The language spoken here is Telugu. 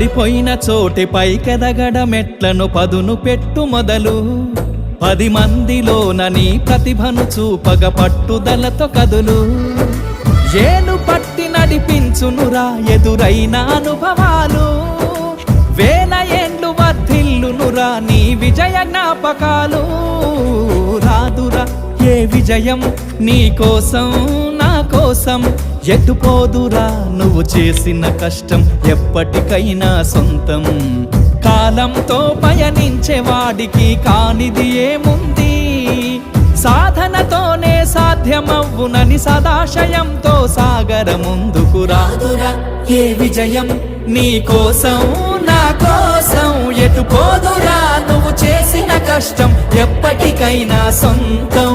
పడిపోయిన చోటి పైకెదగడ మెట్లను పదును పెట్టు మొదలు 10 మందిలోన నీ ప్రతిభను చూపగ పట్టుదలతో కదులు ఏలు పట్టి నడిపించునురా ఎదురైన అనుభవాలు వేల ఏండ్లు వర్ధిల్లునురా నీ విజయ జ్ఞాపకాలు రాదురా ఏ విజయం నీ కోసం నా కోసం ఎటుపోదురా నువ్వు చేసిన కష్టం ఎప్పటికైనా సొంతం కాలంతో పయనించే వాడికి కానిది ఏముంది సాధనతోనే సాధ్యమవ్వునని సదాశయంతో సాగర ముందుకు రాదురా ఏ విజయం నీ కోసం నా కోసం ఎటుపోదురా నువ్వు చేసిన కష్టం ఎప్పటికైనా సొంతం